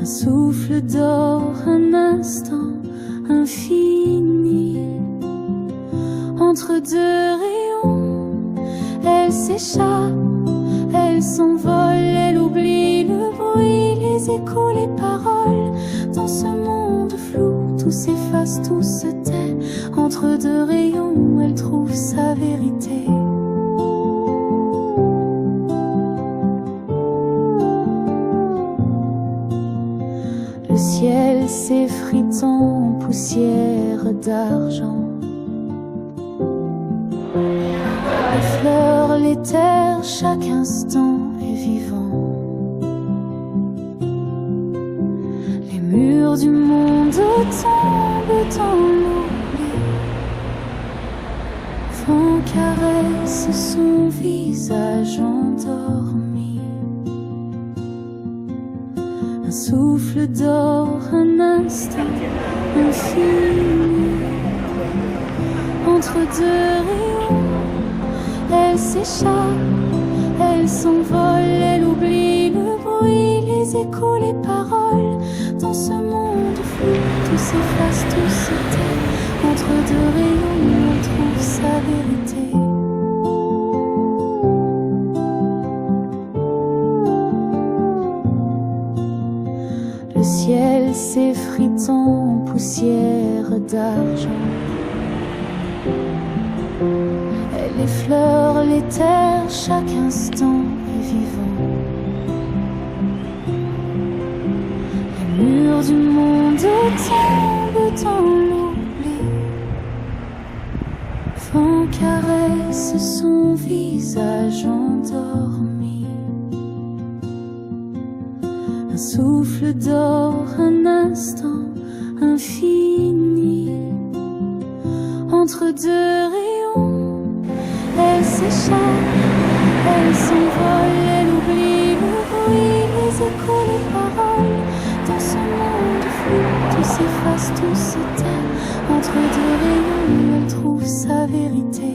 Un souffle d'or, un instant infini. Entre deux rayons, elle s'échappe, elle s'envole, elle oublie le bruit, les échos, les paroles. Dans ce monde flou, tout s'efface, tout se tait. Entre deux rayons, elle trouve sa vérité. Le ciel s'effritant en poussière d'argent. Les fleurs, les terres, chaque instant est vivant. Les murs du monde tombent dans l'oubli. Vent caresse son visage endormi. Un souffle d'or, un instant infini. Entre deux rayons, elle s'échappe, elle s'envole, elle oublie le bruit, les échos, les paroles. Dans ce monde flou, tout s'efface, tout se tait. Entre deux rayons, elle trouve sa vérité. Le ciel s'effritant en poussière d'argent. Les fleurs, les terres, chaque instant est vivant. Les murs du monde tombent dans l'oubli. Vent caresse son visage endormi. Un souffle d'or, un instant infini. Entre deux rayons, elle s'échappe, elle s'envole, elle oublie le bruit, les échos, les paroles. Dans ce monde flou, tout s'efface, tout se tait. Entre deux rayons, elle trouve sa vérité.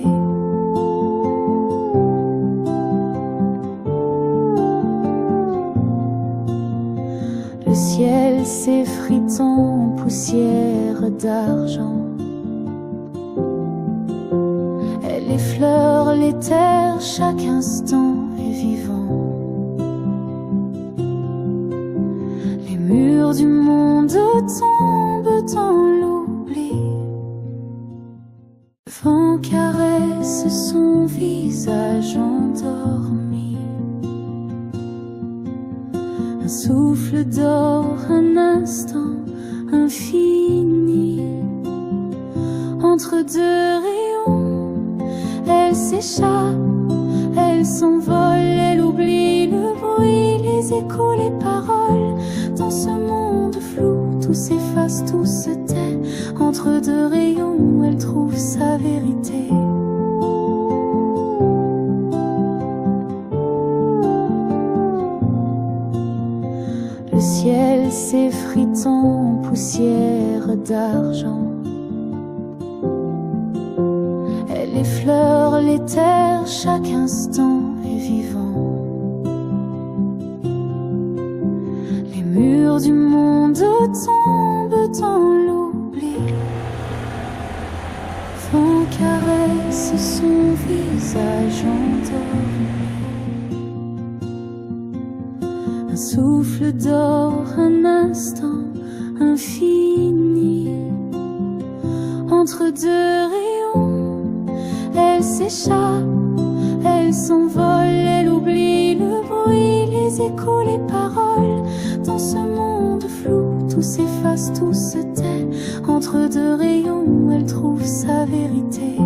Le ciel s'effritant en poussière d'argent. Les fleurs, les terres, chaque instant est vivant. Les murs du monde tombent dans l'oubli. Vent caresse son visage endormi. Un souffle d'or, un instant infini. Entre deux rayons, elle s'échappe, elle s'envole, elle oublie le bruit, les échos, les paroles. Dans ce monde flou, tout s'efface, tout se tait. Entre deux rayons, elle trouve sa vérité. Le ciel s'effritant en poussière d'argent. Les fleurs, les terres, chaque instant est vivant. Les murs du monde tombent dans l'oubli. Vent caresse son visage endormi. Un souffle d'or, un instant infini. Entre deux rayons, elle s'échappe, elle s'envole, elle oublie le bruit, les échos, les paroles. Dans ce monde flou, tout s'efface, tout se tait. Entre deux rayons, elle trouve sa vérité.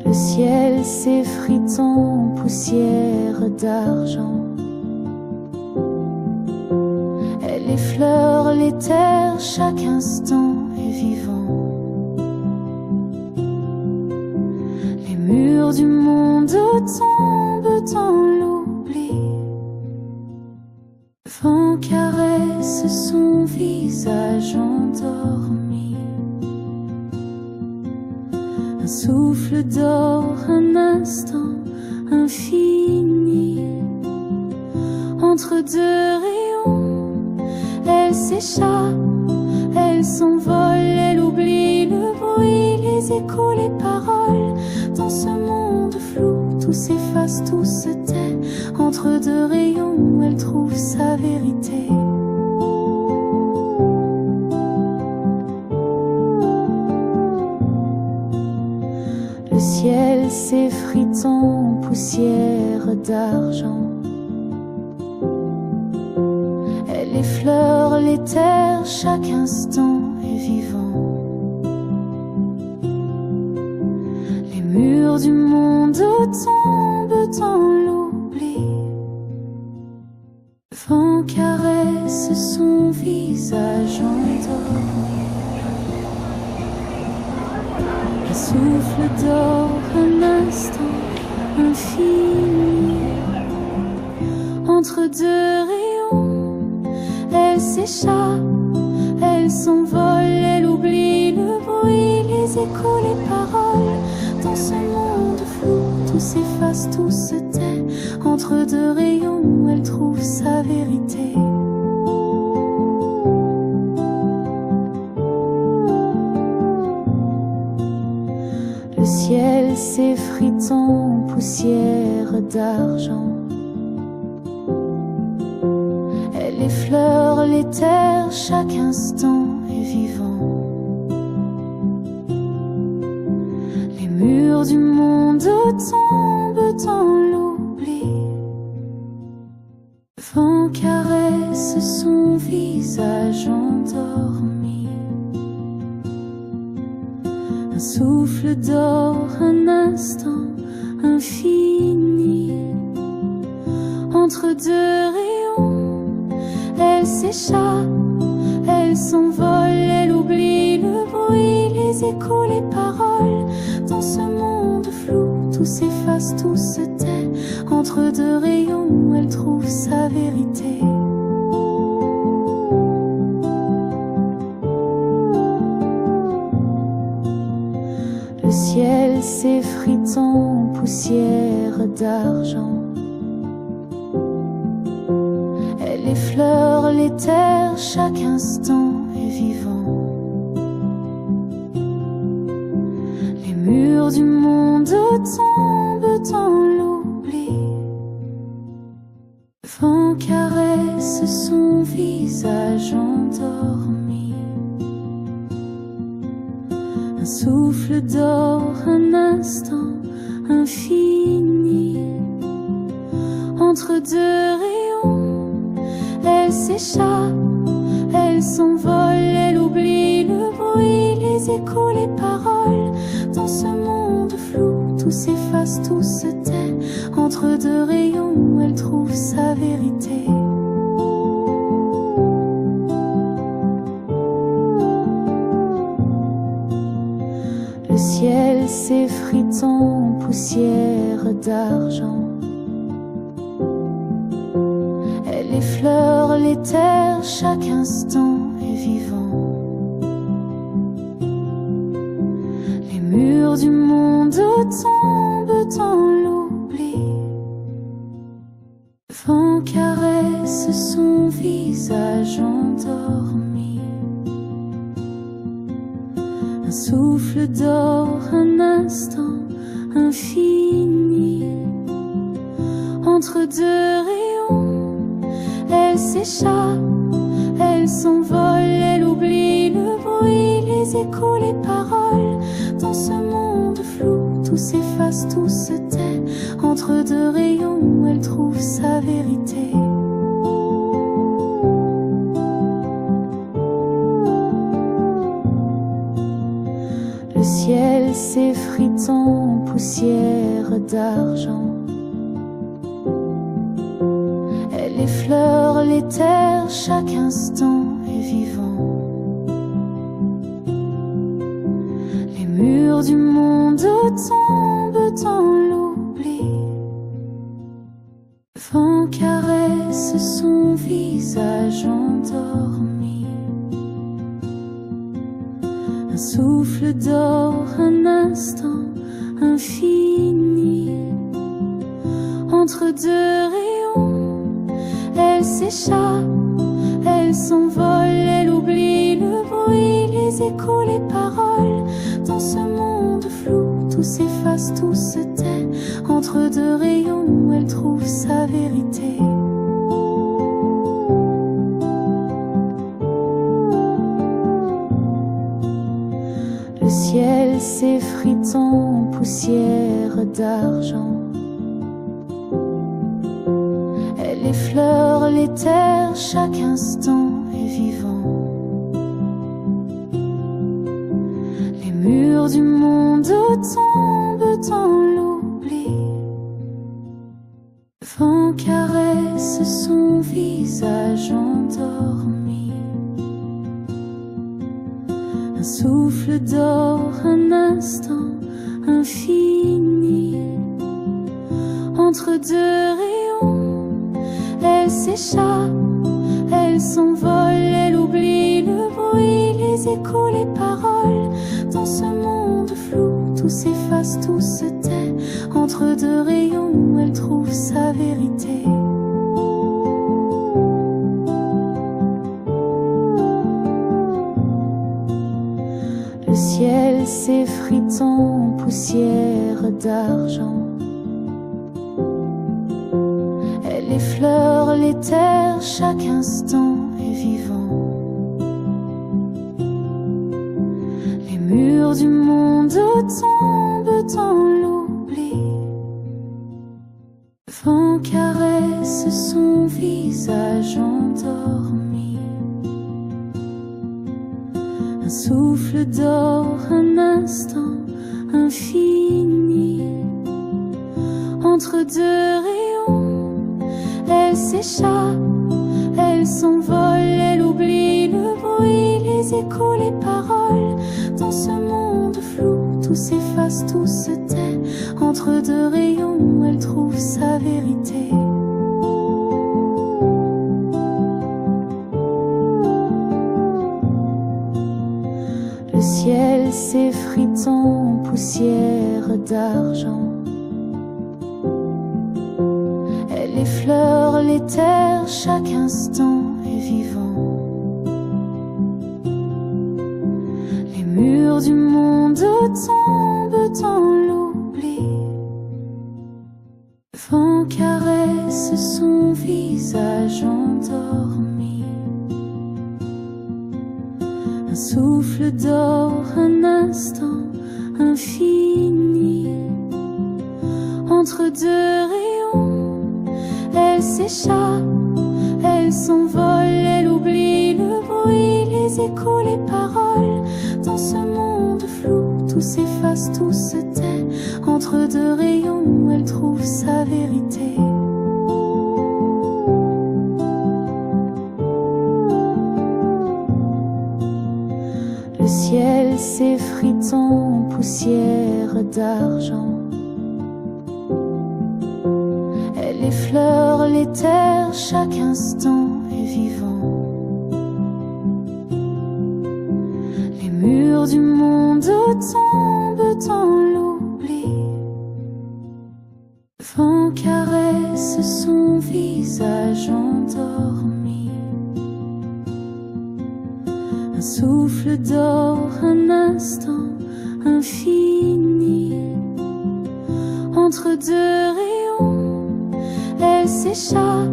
Le ciel s'effritant en poussière d'argent. Les fleurs, les terres, chaque instant est vivant. Les murs du monde tombent dans l'oubli. Vent caresse son visage endormi. Un souffle d'or, un instant infini. Entre deux rayons, elle s'échappe, elle s'envole, elle oublie le bruit, les échos, les paroles. Dans ce monde flou, tout s'efface, tout se tait. Entre deux rayons, elle trouve sa vérité. Le ciel s'effrite en poussière d'argent. Elle effleure les terres, chaque instant est vivant. Les murs du monde tombent dans l'oubli. Le vent caresse son visage endormi. Un souffle d'or, un instant infini. Entre deux rayons, elle s'échappe, elle s'envole, elle oublie le bruit, les échos, les paroles. Dans ce monde flou, tout s'efface, tout se tait. Entre deux rayons, elle trouve sa vérité. Le ciel s'effrite en poussière d'argent. Elle effleure les terres, chaque instant est vivant. Les murs du monde tombent dans l'oubli. Le vent caresse son visage endormi. Un souffle d'or, un instant infini. Entre deux rayons, elle s'échappe, elle s'envole, elle oublie le bruit, les échos, les paroles. Dans ce monde flou, tout s'efface, tout se tait. Entre deux rayons, elle trouve sa vérité. Le ciel s'effrite en poussière d'argent. Elle effleure les terres, chaque instant est vivant. Les murs du monde tombent dans l'oubli. Le vent caresse son visage endormi. Un souffle d'or, un instant infini. Entre deux rayons, elle s'échappe, elle s'envole, elle oublie le bruit, les échos, les paroles. Dans ce monde flou, tout s'efface, tout se tait. Entre deux rayons, elle trouve sa vérité. Le ciel s'effrite en poussière d'argent. Elle effleure les terres, chaque instant est vivant. Les murs du monde tombent dans l'oubli. Le vent caresse son visage endormi. Un souffle d'or, un instant infini. Entre deux rayons, elle s'échappe, elle s'envole, elle oublie le bruit, les échos, les paroles. Dans ce monde flou, tout s'efface, tout se tait. Entre deux rayons, elle trouve sa vérité. Le ciel s'effrite en poussière d'argent. Elle effleure les terres, chaque instant est vivant. Les murs du monde tombent dans l'oubli. Le vent caresse son visage endormi. Un souffle d'or, un instant infini. Entre deux rayons, elle s'échappe, elle s'envole, elle oublie le bruit, les échos, les paroles. Dans ce monde flou, tout s'efface, tout se tait. Entre deux rayons, elle trouve sa vérité. Le ciel s'effrite en poussière d'argent. Elle effleure les terres, chaque instant est vivant. Les murs du monde tombent dans l'oubli. Le vent caresse son visage endormi. Un souffle d'or, un instant infini. Entre deux rayons, elle s'échappe, elle s'envole, elle oublie le bruit, les échos, les paroles. Dans ce monde flou, tout s'efface, tout se tait. Entre deux rayons, elle trouve sa vérité. Le ciel s'effrite en poussière d'argent. Elle effleure les terres, chaque instant est vivant. Les murs du monde tombent dans l'oubli. Le vent caresse son visage endormi. Un souffle d'or, un instant infini. Entre deux rayons, elle s'échappe, elle s'envole, elle oublie le bruit, les échos, les paroles. Dans ce monde flou, tout s'efface, tout se tait. Entre deux rayons, elle trouve sa vérité. Le ciel s'effrite en poussière d'argent. Elle effleure les terres, chaque instant est vivant. Les murs du monde tombent dans l'oubli. Le vent caresse son visage endormi. Un souffle d'or, un instant infini. Entre deux rayons, elle s'échappe, elle s'envole, elle oublie le bruit, les échos, les paroles. Dans ce monde flou, tout s'efface, tout se tait. Entre deux rayons, elle trouve sa vérité. Le ciel s'effrite en poussière d'argent. Elle effleure les terres, chaque instant est vivant. Les murs du monde tombent dans l'oubli. Le vent caresse son visage endormi. Un souffle d'or, un instant infini. Entre deux rayons, elle s'échappe,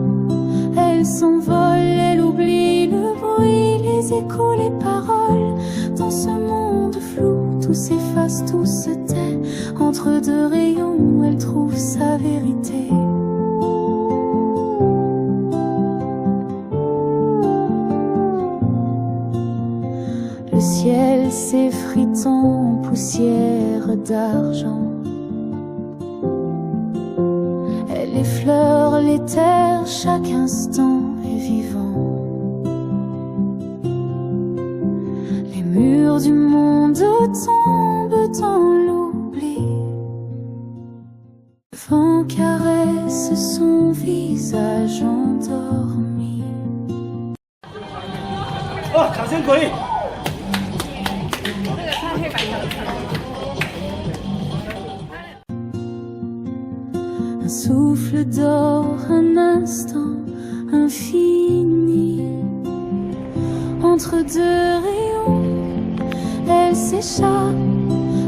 elle s'envole, elle oublie le bruit, les échos, les paroles. Dans ce monde flou, tout s'efface, tout se tait. Entre deux rayons, elle trouve sa vérité. Le ciel s'effrite en poussière d'argent. Elle effleure les terres, chaque instant est vivant. Les murs du monde tombent dans l'oubli. Le vent caresse son visage endormi. 어, 장생거리. Un souffle d'or, un instant infini. Entre deux rayons, elle s'échappe,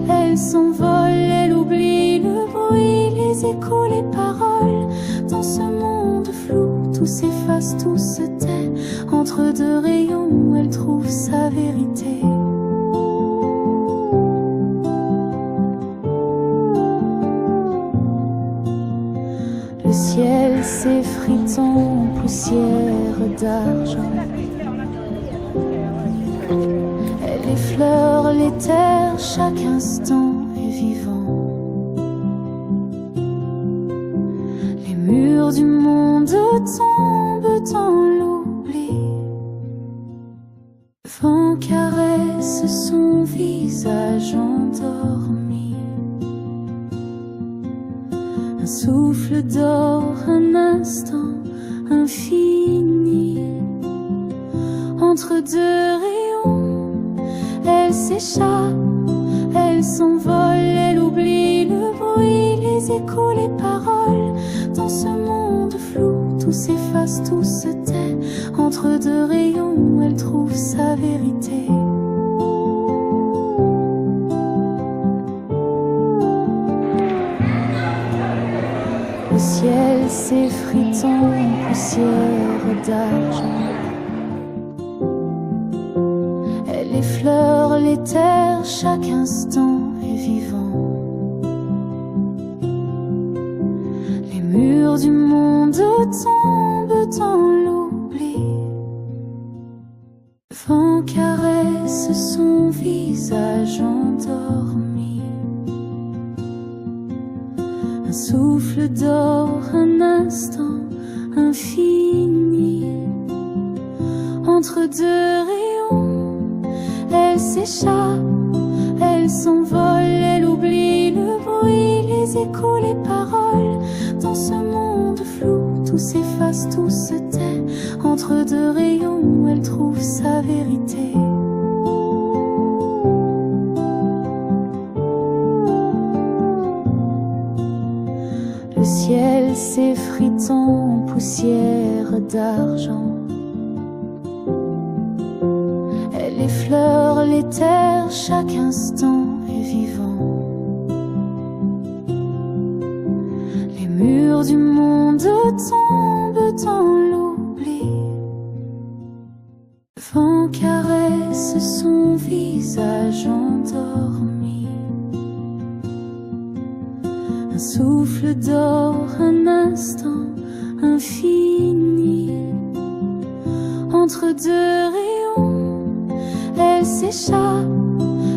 elle s'envole, elle oublie le bruit, les échos, les paroles. Dans ce monde flou, tout s'efface, tout se tait. Entre deux rayons, elle trouve sa vérité. Le ciel s'effrite en poussière d'argent. Elle effleure les terres, chaque instant est vivant. Les murs du monde tombent dans l'oubli. Le vent caresse son visage endormi. Un souffle d'or, un instant infini. Entre deux rayons, elle s'échappe, elle s'envole, elle oublie le bruit, les échos, les paroles. Dans ce monde flou, tout s'efface, tout se tait. Entre deux rayons, elle trouve sa vérité. Le ciel s'effrite en poussière d'argent. Elle effleure les terres, chaque instant est vivant. Les murs du monde tombent dans l'oubli. Le vent caresse son visage endormi. Un souffle d'or, un instant infini. Entre deux rayons, elle s'échappe, elle s'envole, elle oublie le bruit, les échos, les paroles. Dans ce monde flou, tout s'efface, tout se tait. Entre deux rayons, elle trouve sa vérité. Le ciel s'effrite en poussière d'argent. Elle effleure les terres, chaque instant est vivant. Les murs du monde tombent dans l'oubli. Le vent caresse son visage endormi. Un souffle d'or, un instant infini. Entre deux rayons, elle s'échappe,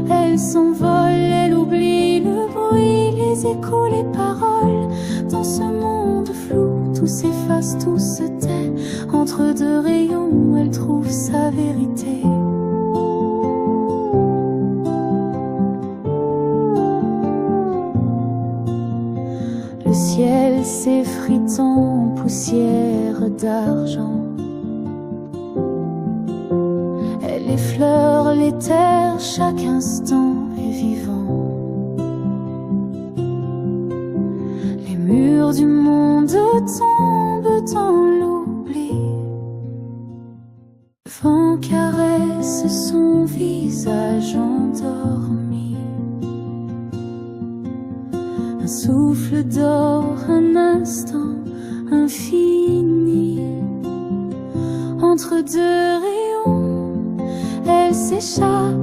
elle s'envole, elle oublie le bruit, les échos, les paroles. Dans ce monde flou, tout s'efface, tout se tait. Entre deux rayons, elle trouve sa vérité. Le ciel s'effrite en poussière d'argent. Elle effleure les terres, chaque instant est vivant. Les murs du monde tombent dans l'oubli. Le vent caresse son visage endormi. Un souffle d'or, un instant infini. Entre deux rayons, elle s'échappe,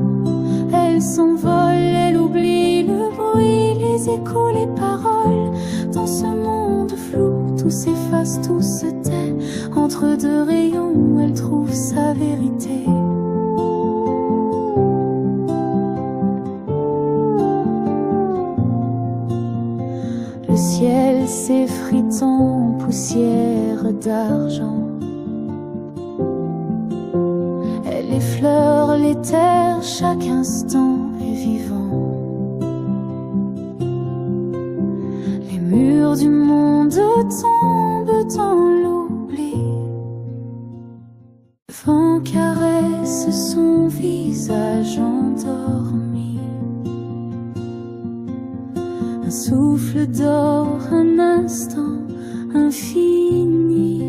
elle s'envole, elle oublie le bruit, les échos, les paroles. Dans ce monde flou, tout s'efface, tout se tait. Entre deux rayons, elle trouve sa vérité. Le ciel s'effrite en poussière d'argent. Elle effleure les terres, chaque instant est vivant. Les murs du monde tombent dans l'oubli. Le vent caresse son visage endormi. Un Un souffle d'or, un instant infini.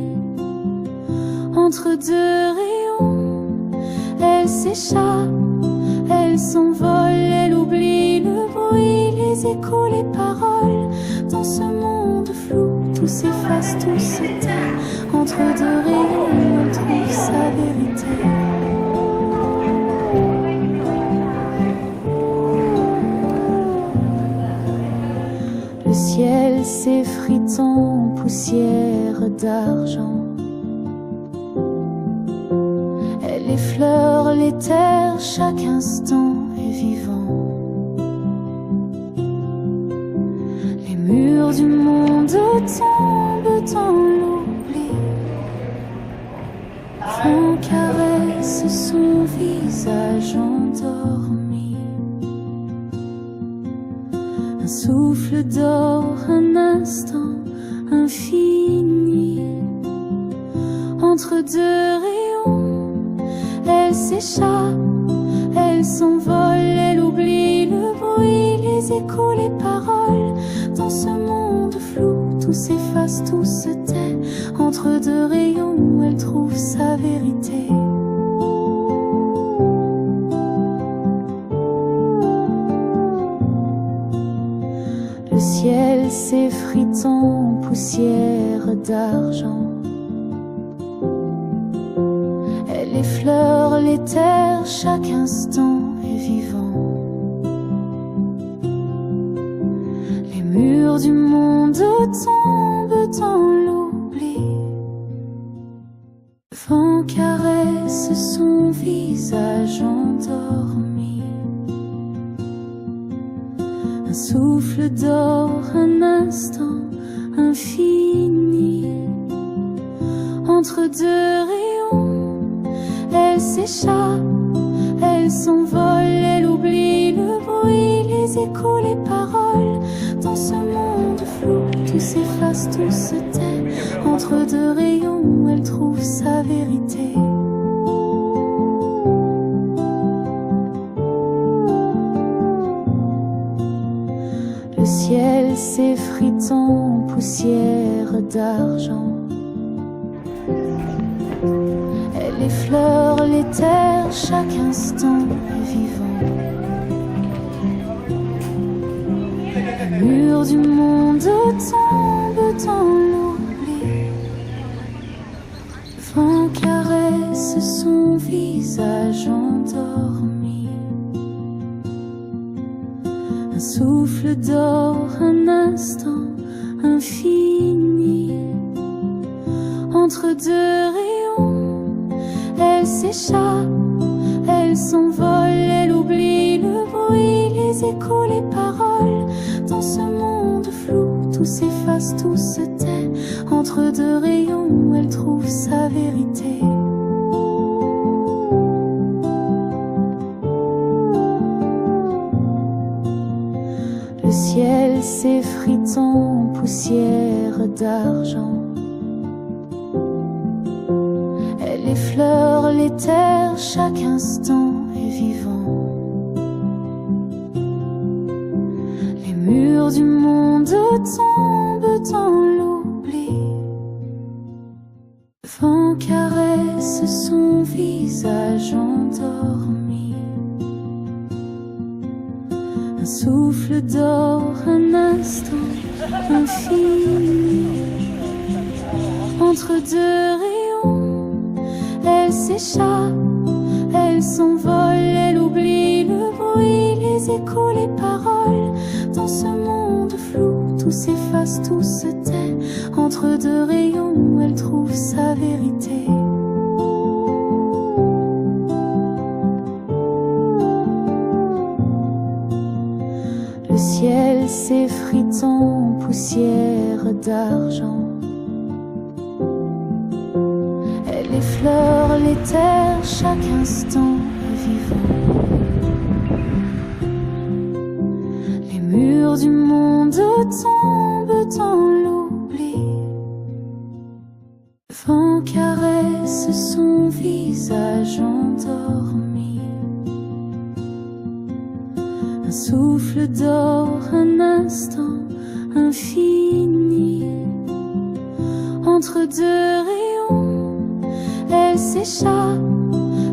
Entre deux rayons, elle s'échappe, elle s'envole, elle oublie le bruit, les échos, les paroles. Dans ce monde flou, tout s'efface, tout se tait. Entre deux rayons, elle trouve sa vérité. Le ciel s'effrite en poussière d'argent. Elle effleure les terres, chaque instant est vivant. Les murs du monde tombent dans l'oubli. Vent caresse son visage endormi. Un souffle d'or, un instant infini. Entre deux rayons, elle s'échappe, elle s'envole, elle oublie le bruit, les échos, les paroles. Dans ce monde flou, tout s'efface, tout se tait. Entre deux rayons, elle trouve sa vérité. Le ciel s'effrite en poussière d'argent. Elle effleure les terres, chaque instant est vivant. Les murs du monde tombent dans l'oubli. Vent caresse son visage endormi. Un souffle d'or, un instant infini. Entre deux rayons, elle s'échappe, elle s'envole, elle oublie le bruit, les échos, les paroles. Dans ce monde flou, tout s'efface, tout se tait. Entre deux rayons, elle trouve sa vérité. Le ciel s'effrite en poussière d'argent. Elle effleure les terres, chaque instant est vivant. Les murs du monde tombent dans l'oubli. Vent caresse son visage endormi. Un souffle d'or, un instant infini. Entre deux rayons, elle s'échappe, elle s'envole, elle oublie le bruit, les échos, les paroles. Dans ce monde flou, tout s'efface, tout se tait. Entre deux rayons, elle trouve sa vérité. Le ciel s'effrite en poussière d'argent. Elle effleure les terres, chaque instant est vivant. Les murs du monde tombent dans l'oubli. Vent caresse son visage endormi. Un souffle d'or, un instant infini. Entre deux rayons, elle s'échappe, elle s'envole, elle oublie le bruit, les échos, les paroles. Dans ce monde flou, tout s'efface, tout se tait. Entre deux rayons, elle trouve sa vérité. Le ciel s'effrite en poussière d'argent. Elle effleure les terres, chaque instant est vivant. Les murs du monde tombent dans l'oubli. Vent caresse son visage endormi. Un Un souffle d'or, un instant infini. Entre deux rayons, elle s'échappe,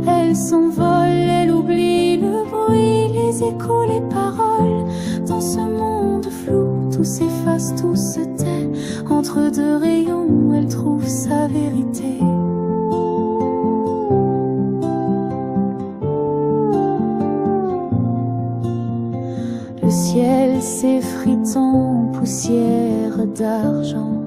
elle s'envole, elle oublie le bruit, les échos, les paroles. Dans ce monde flou, tout s'efface, tout se tait. Entre deux rayons, elle trouve sa vérité. Le ciel s'effrite en poussière d'argent.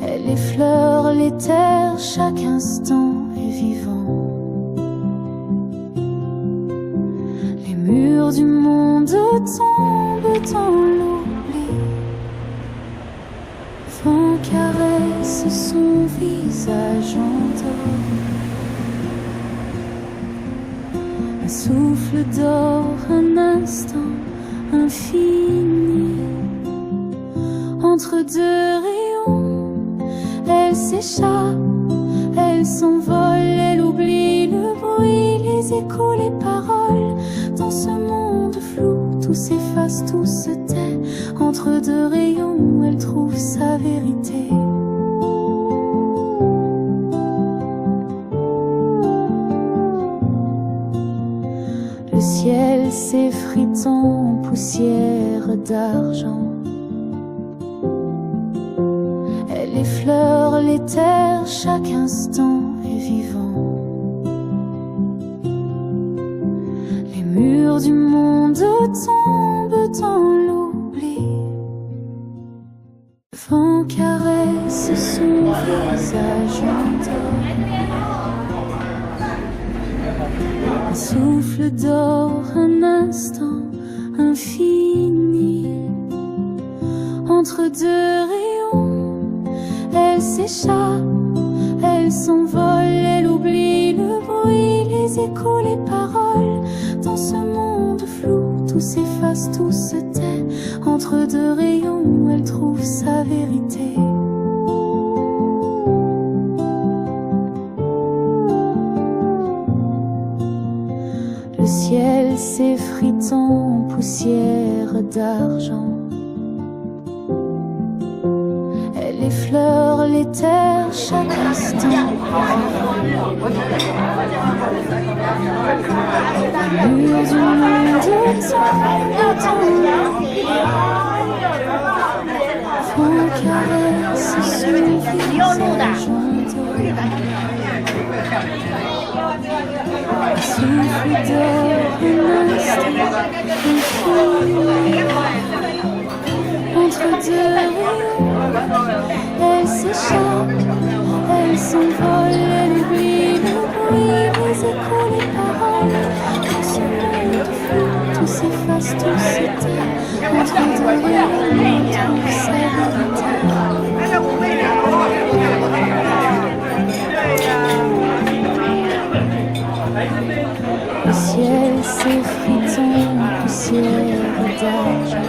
Elle effleure les terres, chaque instant est vivant. Les murs du monde tombent dans l'oubli. Vent caresse son visage endormi. Un souffle d'or, un instant infini. Entre deux rayons, elle s'échappe, elle s'envole, elle oublie le bruit, les échos, les paroles. Dans ce monde flou, tout s'efface, tout se tait. Entre deux rayons, elle trouve sa vérité. Le ciel s'effrite en poussière d'argent. Elle effleure les terres, chaque instant est vivant. Les murs du monde tombent dans l'oubli. Vent caresse son visage endormi. Un souffle d'or, un instant infini. Entre deux rayons, elle s'échappe, elle s'envole, elle oublie le bruit, les échos, les paroles. Dans ce monde flou, tout s'efface, tout se tait. Entre deux rayons, elle trouve sa vérité. Le ciel s'effrite en poussière d'argent. Elle effleure les terres, chaque instant. Le mur du monde tombent. Vent caresse son visage endormi. Un souffle d'or, un instant infini. Entre deux rayons, elle s'échappe, elle s'envole, elle oublie le bruit, les échos, les paroles. Dans ce monde flou, tout s'efface, tout se tait. Entre deux rayons, elle trouve sa vérité. Le ciel s'effrite en poussière d'argent.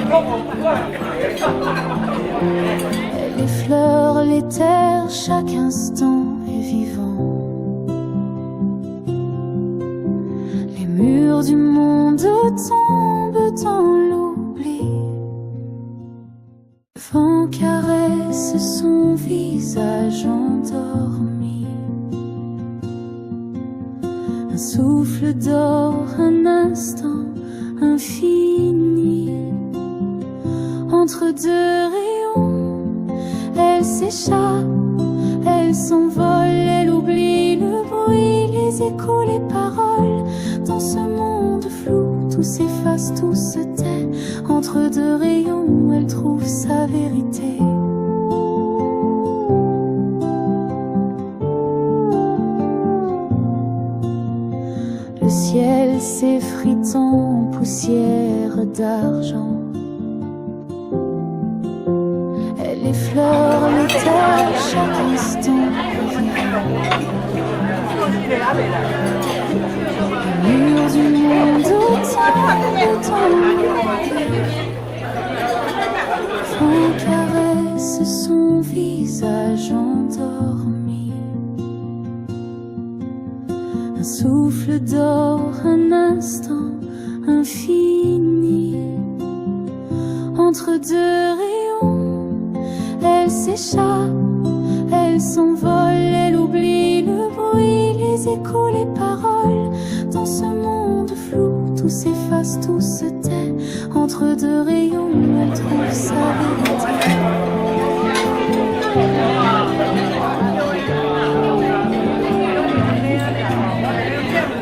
Elle effleure les terres, chaque instant est vivant. Les murs du monde tombent dans l'oubli. Vent caresse son visage endormi. Un souffle d'or, un instant infini. Entre deux rayons, elle s'échappe, elle s'envole, elle oublie le bruit, les échos, les paroles. Dans ce monde flou, tout s'efface, tout se tait. Entre deux rayons, elle trouve sa vérité. Le ciel s'effrite en poussière d'argent. Elle effleure les terres, chaque instant le mur du monde tombent. Vent caresse son visage endormi. Un souffle d'or, un instant infini. Entre deux rayons, elle s'échappe, elle s'envole, elle oublie le bruit, les échos, les paroles. Dans ce monde flou, tout s'efface, tout se tait. Entre deux rayons, elle trouve sa vérité.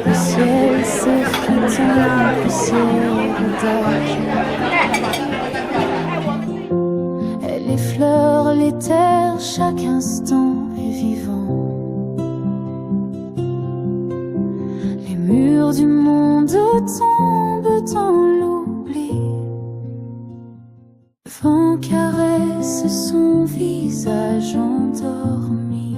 Le ciel s'effritant, poussière d'argent. Elle effleure les terres, chaque instant est vivant. Les murs du monde tombent dans l'oubli. Le vent caresse son visage endormi.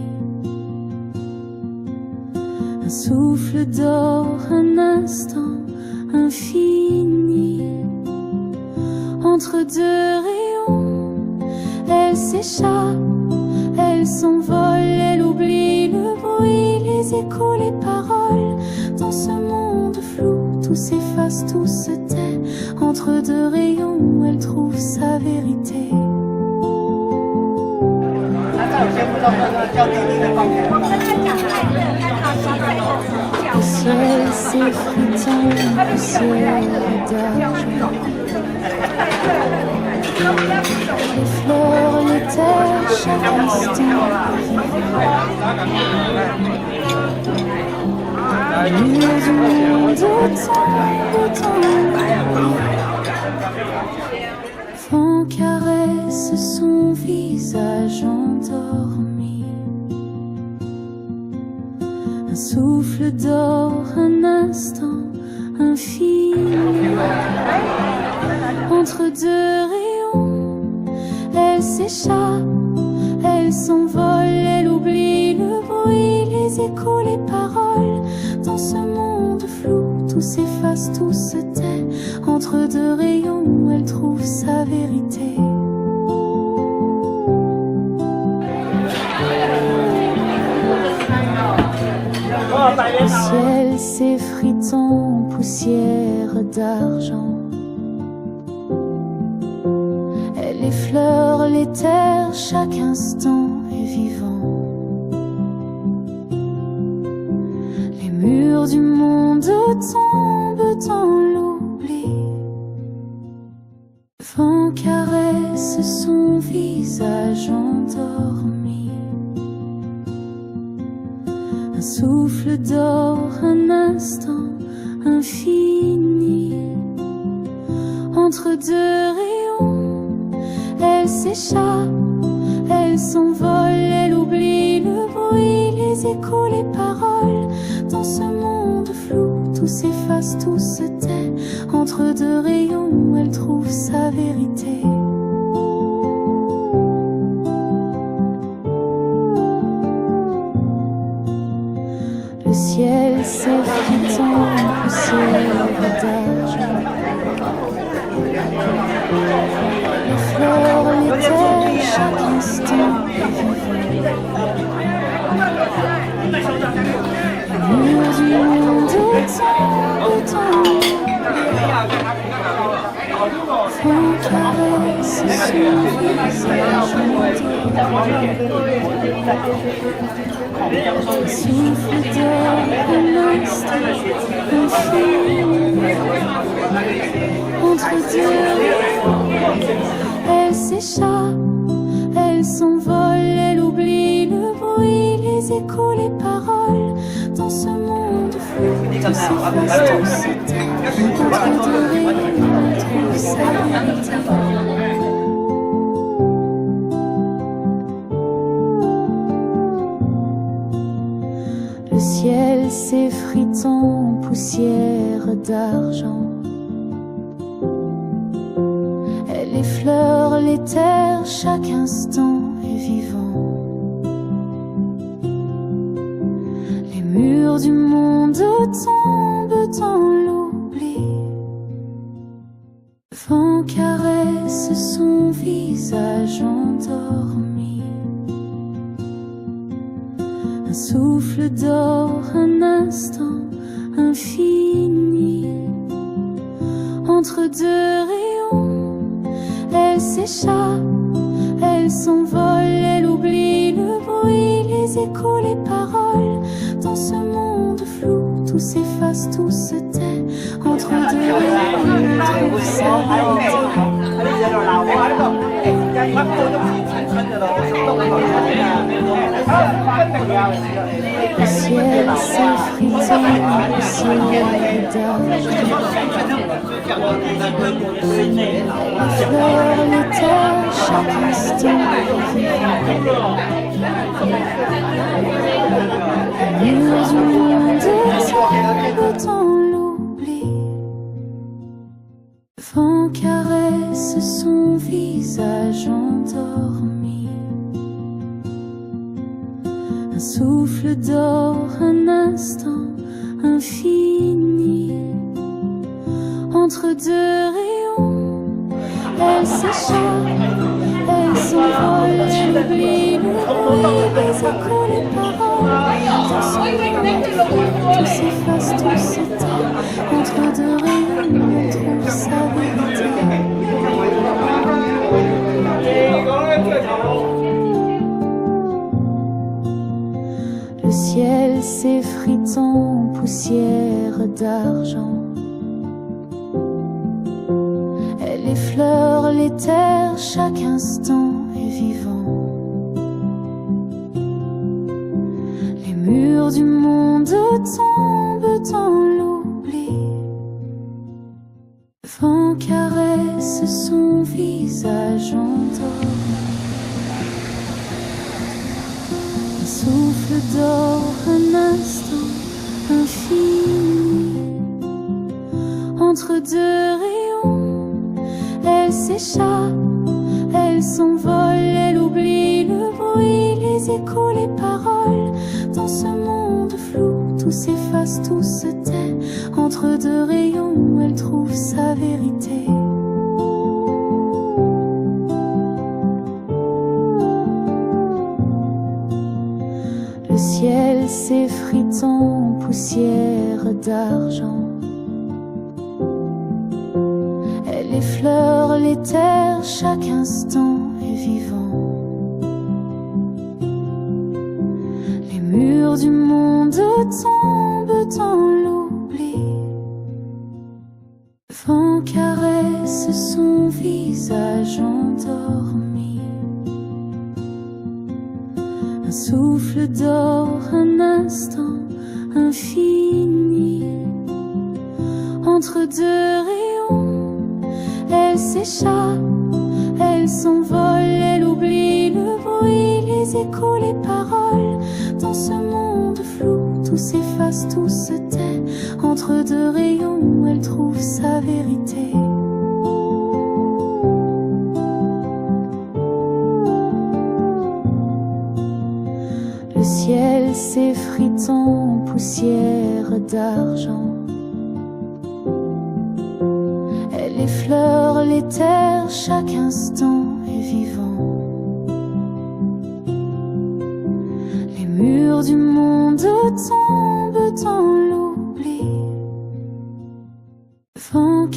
Un souffle d'or, un instant infini. Entre deux rayons, elle s'échappe, elle s'envole, elle oublie le bruit, les échos, les paroles. Dans ce monde flou, tout s'efface, tout se tait. Entre deux rayons, elle trouve sa vérité. Le ciel s'effritant, poussière d'argent. Les fleurs, les terres, chaque instant les murs du monde tombent dans l'oubli. Vent caresse son visage endormi. Un souffle d'or, un instant infini. Entre deux rayons, elle s'échappe, elle s'envole, elle oublie le bruit, les échos, les paroles. Dans ce monde flou, tout s'efface, tout se tait. Entre deux rayons, elle trouve sa vérité. Le ciel s'effritant, poussière d'argent. Elle effleure les terres, chaque instant est vivant. Les murs du monde tombent dans l'oubli. Le vent caresse son visage endormi. Un souffle d'or, un instant infini. Entre deux rayons, elle s'échappe, elle s'envole, elle oublie le bruit, les échos, les paroles. Dans ce monde flou, tout s'efface, tout se tait. Entre deux rayons, elle trouve sa vérité. Le ciel s'effritant, poussière d'argent. Les fleurs, les terres, chaque instant est vivant. Les murs du monde tombent dans l'oubli. Vent caresse son visage endormi. Souffle d'or, un instant infini. Entre deux rayons, elle s'échappe, elle s'envole, elle oublie le bruit, les échos, les paroles. Dans ce monde flou, tout s'efface, tout se tait. Entre deux rayons, elle trouve sa vérité. Le ciel s'effritant, poussière d'argent. Elle effleure les terres, chaque instant est vivant. Les murs du monde tombent dans l'oubli. Le vent caresse son visage endormi. Un souffle d'or, un instant infini. Entre deux rayons, elle s'échappe, elle s'envole, elle oublie le bruit, les échos, les paroles. Dans ce monde flou, tout s'efface, tout se tait. Entre deux rayons, elle trouve sa vérité. Le ciel s'effritant, poussière d'argent. Les fleurs, les terres, chaque instant les murs du monde tombent dans l'oubli. Le vent caresse son visage endormi. Un souffle d'or, un instant infini. Entre deux rayons, elle s'échappe, elle s'envole, elle oublie le bruit, les échos, les paroles. Dans ce monde, tout s'efface, tout se tait. Entre deux rayons, elle trouve sa vérité. Le ciel s'effritant, poussière d'argent. Elle effleure les terres, chaque instant est vivant. Les murs du monde tombent dans l'oubli. Le vent caresse son visage endormi. Un souffle d'or, un instant infini. Entre deux rayons, elle s'échappe, elle s'envole, elle oublie le bruit, les échos, les paroles. Dans ce monde flou, tout s'efface, tout se tait. Entre deux rayons, elle trouve sa vérité. Le ciel s'effritant, poussière d'argent. Elle effleure les terres, chaque instant est vivant. Les murs du monde tombent dans l'oubli. Le vent caresse son visage endormi. Un souffle d'or, un instant infini. Entre deux rayons, elle s'échappe, elle s'envole, elle oublie le bruit, les échos, les paroles. Dans ce monde flou, tout s'efface, tout se tait. Entre deux rayons, elle trouve sa vérité. Le ciel s'effritant, poussière d'argent. Elle effleure les terres, chaque instant est vivant. Les murs du monde tombent dans l'oubli. Le vent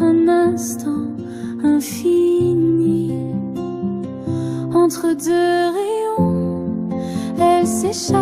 un instant infini. Entre deux rayons, elle s'échappe,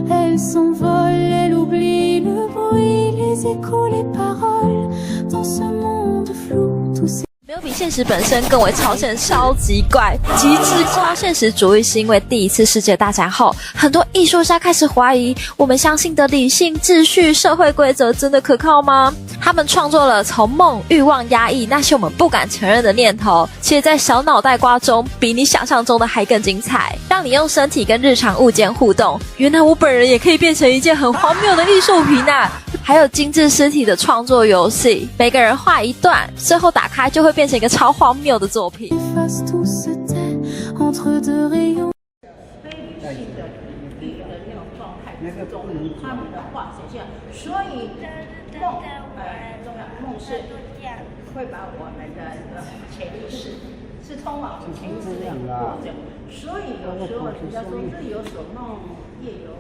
elle s'envole, elle oublie le bruit, les échos, les paroles. Dans ce monde flou, tout s'efface。没有比现实本身更为超现超级怪、极致超现实主义，是因为第一次世界大战后，很多艺术家开始怀疑我们相信的理性、秩序、社会规则真的可靠吗？他们创作了从梦、欲望、压抑那些我们不敢承认的念头，其实在小脑袋瓜中比你想象中的还更精彩，让你用身体跟日常物件互动。原来我本人也可以变成一件很荒谬的艺术品啊！还有精致尸体的创作游戏，每个人画一段，最后打开就会变成一个超荒谬的作品。他们的画呈现，所以梦重要，梦是会把我们的潜意识是通往潜意识的一个过程，所以有时候人家说日有所梦，夜有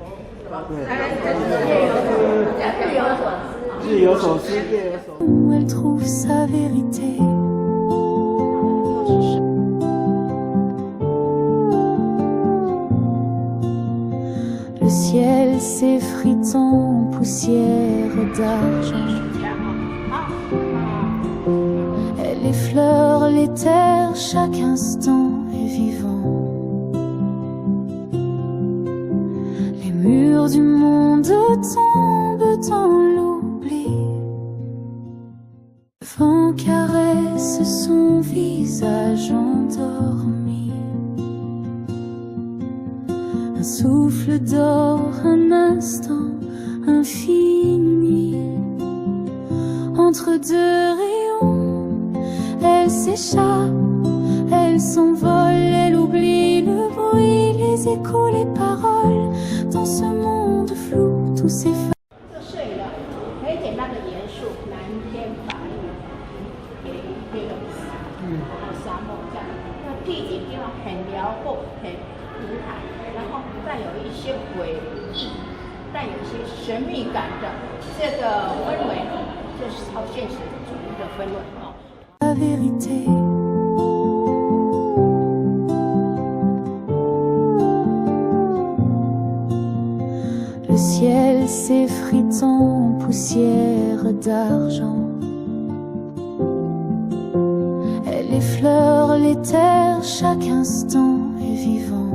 是吧？日有所思，夜有所梦。 Elle trouve sa vérité. Le ciel s'effrite en poussière d'argent. Elle effleure les terres, chaque instant est vivant. Les murs du monde tombent dans l'oubli. Le vent caresse son visage endormi. Un souffle d'or, un instant infini. Entre deux rayons, elle s'échappe, elle s'envole, elle oublie le bruit, les échos, les paroles. Dans ce monde flou, tout s'efface. 睡了，很简单的元素，蓝天白云，黑龙江，然后沙漠这样，那地景地方很辽阔，很平坦，然后带有一些诡异，带有一些神秘感的这个氛围，就是超现实主义的氛围啊。La vérité. Le ciel s'effrite en poussière d'argent. Elle effleure les terres, chaque instant est vivant.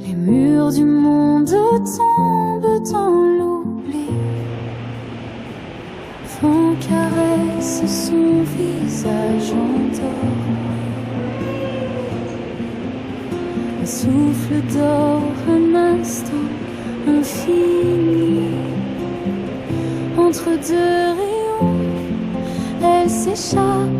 Les murs du monde tombent dans l'oubli. Le vent caresse son visage endormi. Un souffle d'or, un instant infini. Entre deux rayons, elle s'échappe,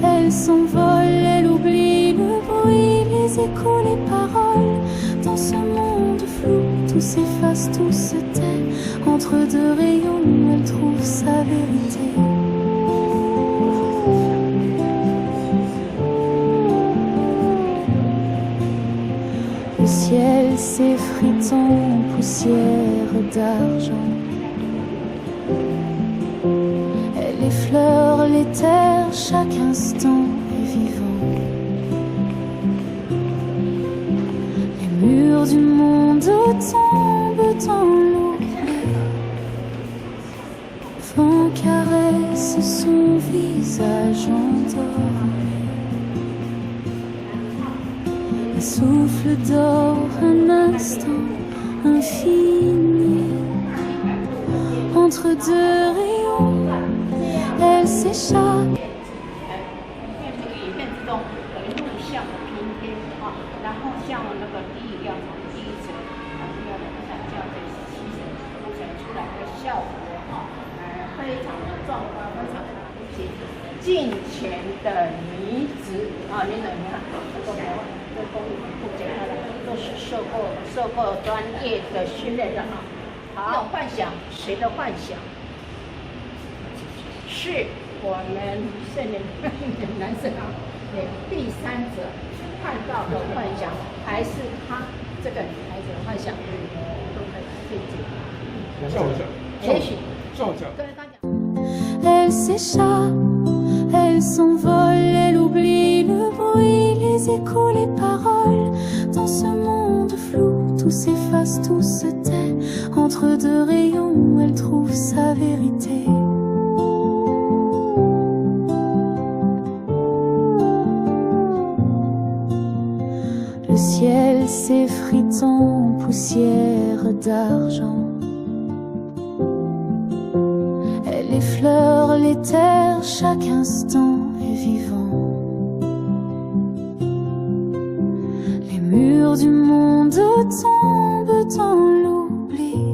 elle s'envole, elle oublie le bruit, les échos, les paroles. Dans ce monde flou, tout s'efface, tout se tait. Entre deux rayons, elle trouve sa vérité. Le ciel s'effrite en poussière d'argent. Elle effleure les terres, chaque instant est vivant. Les murs du monde tombent dans l'oubli. Le vent caresse son visage endormi. Un souffle d'or, un instant infini. Entre deux rayons, elle s'échappe. 这个影片之中有录像的拼贴啊，然后像那个第一层、第二层这样的七层组成出来的效果啊，非常的壮观，非常的近前的女子啊，你看这个这功力很不简单的，都是受过专业的训练的啊。好，幻想，谁的幻想？是我们圣人男生啊，第三者看到的幻想，还是他这个女孩子的幻想，都可以解。也许，对他讲。Elle s'échappe, elle s'envole, elle oublie le bruit, les échos, les paroles. Dans ce monde flou, tout s'efface, tout se tait. Entre deux rayons, elle trouve sa vérité. Le ciel s'effrite en poussière d'argent. Elle effleure les terres, chaque instant est vivant. Les murs du monde tombent dans l'oubli.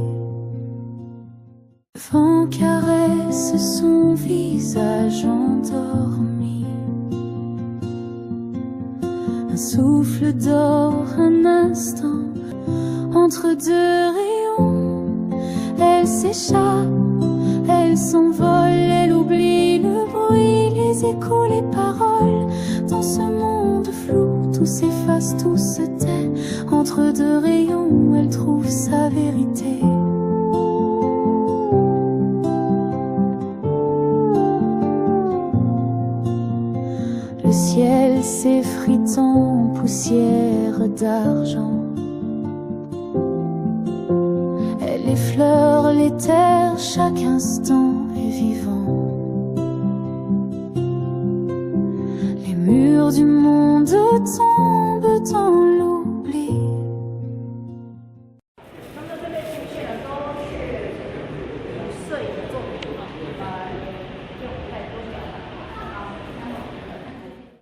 visage endormi. Un souffle d'or, un instant, entre deux rayons, elle s'échappe, elle s'envole, elle oublie le bruit, les échos, les paroles. Dans ce monde flou, tout s'efface, tout se tait. Entre deux rayons, elle trouve sa vérité. Le ciel s'effrite en poussière d'argent. Elle effleure les terres, chaque instant est vivant. Les murs du monde tombent dans l'oubli.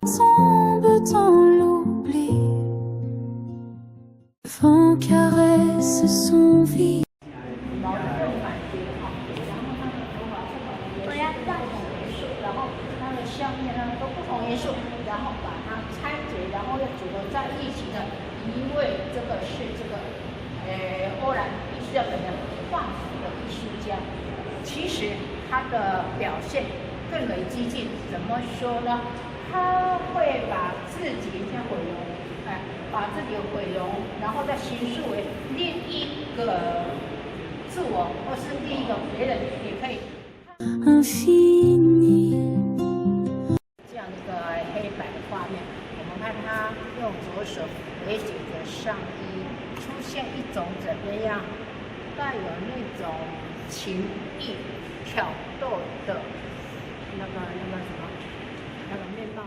Tombe dans l'oubli. Le vent caresse son visage. 然后它的下面呢都不同元素，然后把它拆解，然后又组合在一起的。因为这个是这个欧兰艺术家本人画幅的艺术家，其实他的表现更为激进。怎么说呢？他会把自己像毁容，把自己毁容，然后再形塑为另一个自我，或是另一个别人也可以。 infini. 这样一个黑白的画面，我们看他用左手围紧的上衣，出现一种怎么样，带有那种情意挑逗的那个什么，那个面貌。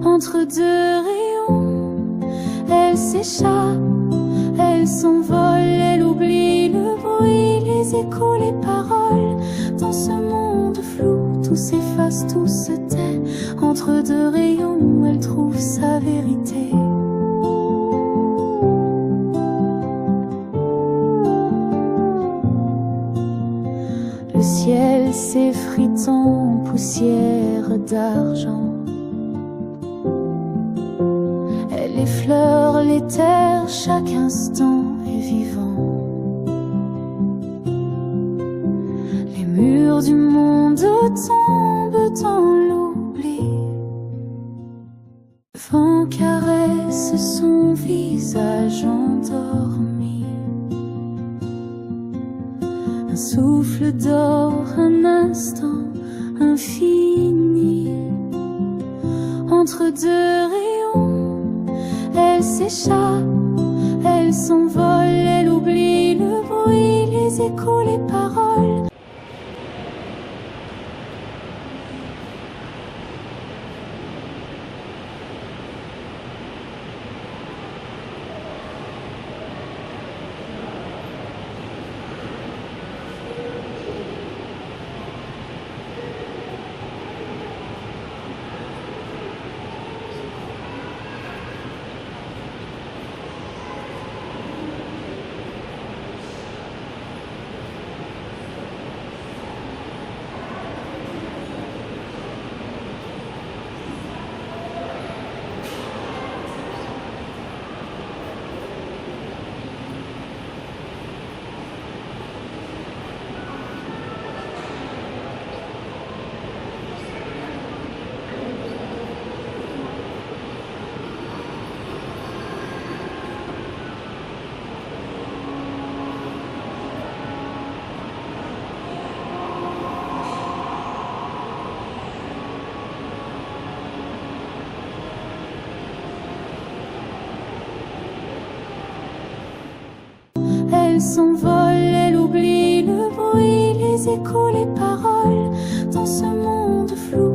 Entre deux rayons, elle s'échappe, elle s'envole, elle oublie le bruit, les échos, les paroles. Dans ce monde flou, tout s'efface, tout se tait. Entre deux rayons, elle trouve sa vérité. Le ciel s'effrite en poussière d'argent. Elle effleure les terres, chaque instant est vivant. Les murs du monde tombent dans l'oubli. Le vent caresse son visage endormi. Un souffle d'or, un instant infini. Entre deux rayons, elle s'échappe, elle s'envole, elle oublie le bruit, les échos, les paroles. Elle s'envole, elle oublie le bruit, les échos, les paroles. Dans ce monde flou.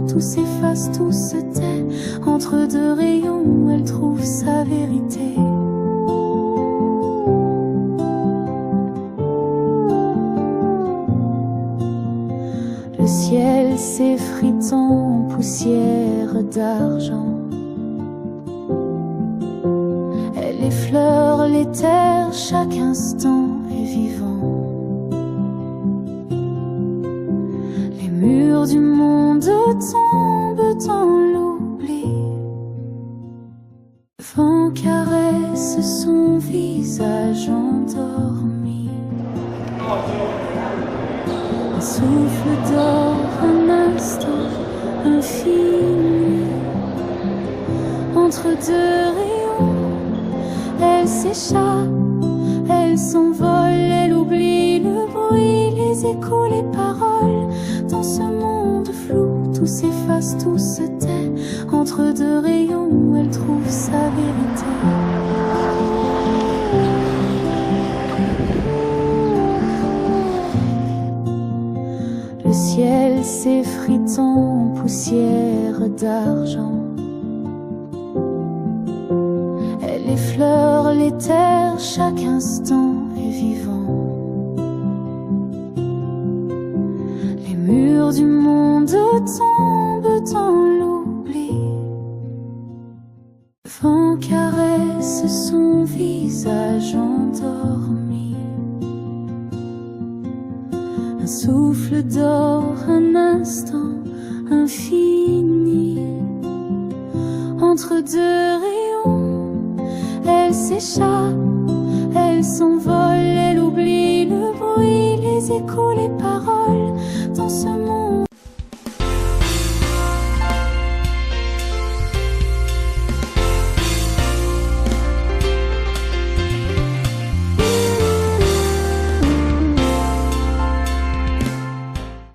Tout s'efface, tout se tait. Entre deux rayons, elle trouve sa vérité. Le ciel s'effrite en poussière d'argent. Elle effleure les terres, chaque instant est vivant. Les murs du monde tombent dans l'oubli. Le vent caresse son visage endormi. Un souffle d'or, un instant infini. Entre deux rayons, elle s'échappe, elle s'envole, elle oublie le bruit, les échos, les paroles. Dans ce monde flou, tout s'efface, tout se tait. Entre deux rayons, elle trouve sa vérité. Le ciel s'effrite en poussière d'argent. Elle effleure les terres, chaque instant est vivant. Les murs du monde tombent dans l'oubli. Le vent caresse son visage endormi. Un souffle d'or, un instant infini. Entre deux rayons, elle s'échappe, elle s'envole, elle oublie le bruit, les échos, les paroles.